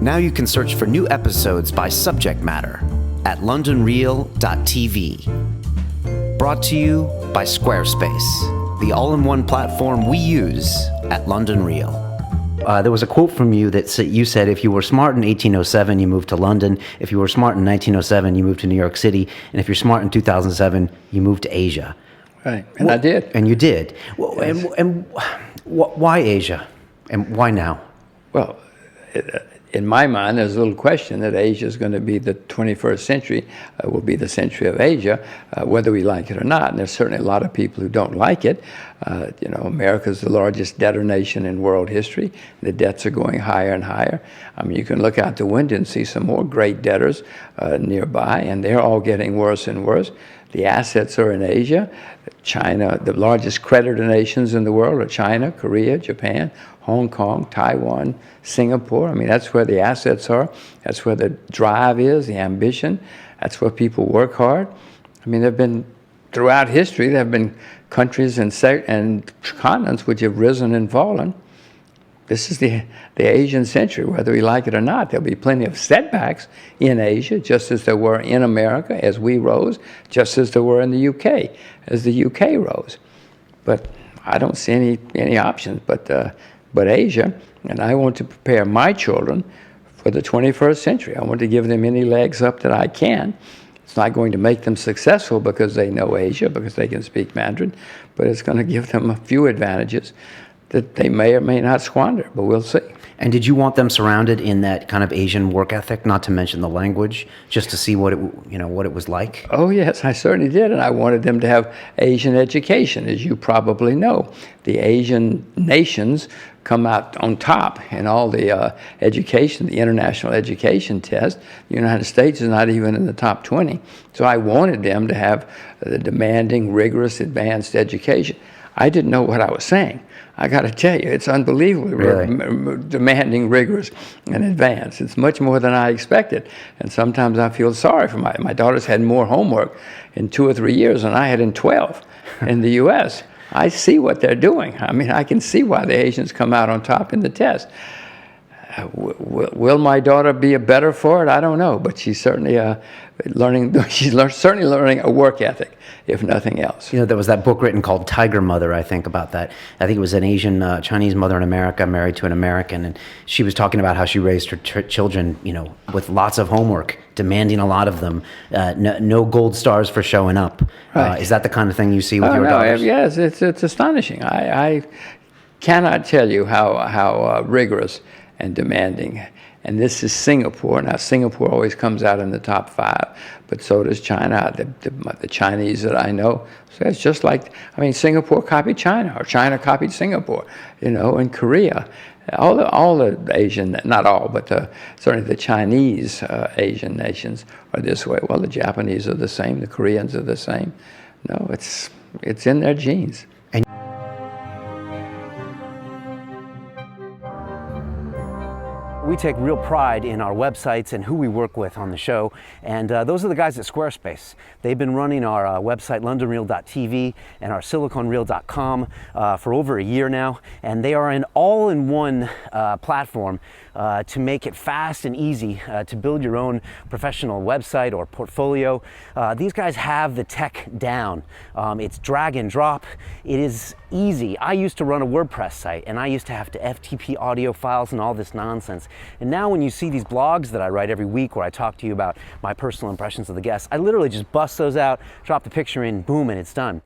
Now you can search for new episodes by subject matter at londonreal.tv. Brought to you by Squarespace, the all-in-one platform we use at London Real. There was a quote from you that you said, if you were smart in 1807, you moved to London. If you were smart in 1907, you moved to New York City. And if you're smart in 2007, you moved to Asia. Right, and I did. And you did. Well, yes. And why Asia? And why now? Well, in my mind, there's a little question that Asia is going to be the 21st century, will be the century of Asia, whether we like it or not. And there's certainly a lot of people who don't like it. America's the largest debtor nation in world history. The debts are going higher and higher. I mean, you can look out the window and see some more great debtors nearby, and they're all getting worse and worse. The assets are in Asia. China, the largest creditor nations in the world are China, Korea, Japan, Hong Kong, Taiwan, Singapore. I mean, that's where the assets are. That's where the drive is, the ambition. That's where people work hard. I mean, throughout history, there have been countries and continents which have risen and fallen. This is the Asian century, whether we like it or not. There'll be plenty of setbacks in Asia, just as there were in America as we rose, just as there were in the UK as the UK rose. But I don't see any options but Asia, and I want to prepare my children for the 21st century. I want to give them any legs up that I can. It's not going to make them successful because they know Asia, because they can speak Mandarin, but it's going to give them a few advantages that they may or may not squander, but we'll see. And did you want them surrounded in that kind of Asian work ethic, not to mention the language, just to see what it was like? Oh yes, I certainly did, and I wanted them to have Asian education, as you probably know. The Asian nations come out on top in all the education, the international education test. The United States is not even in the top 20. So I wanted them to have the demanding, rigorous, advanced education. I didn't know what I was saying. I got to tell you, it's unbelievably demanding, rigorous, and advanced. It's much more than I expected. And sometimes I feel sorry for my daughters had more homework in 2 or 3 years than I had in 12 in the U.S. I see what they're doing. I mean, I can see why the Asians come out on top in the test. Will my daughter be better for it? I don't know, but she's certainly learning. Certainly learning a work ethic, if nothing else. There was that book written called Tiger Mother, I think, about that. I think it was an Asian Chinese mother in America married to an American, and she was talking about how she raised her children, with lots of homework, demanding a lot of them, no gold stars for showing up. Right. Is that the kind of thing you see with your daughters? Yes, it's astonishing. I cannot tell you how rigorous and demanding. And this is Singapore. Now, Singapore always comes out in the top 5, but so does China, the Chinese that I know. So it's just like, Singapore copied China, or China copied Singapore, and Korea. All the Asian, not all, but certainly the Chinese Asian nations are this way. Well, the Japanese are the same, the Koreans are the same. No, it's in their genes. We take real pride in our websites and who we work with on the show, and those are the guys at Squarespace. They've been running our website londonreal.tv and our siliconreal.com for over a year now, and they are an all-in-one platform to make it fast and easy to build your own professional website or portfolio. These guys have the tech down. It's drag and drop. It is easy. I used to run a WordPress site, and I used to have to FTP audio files and all this nonsense. And now when you see these blogs that I write every week where I talk to you about my personal impressions of the guests, I literally just bust those out, drop the picture in, boom, and it's done.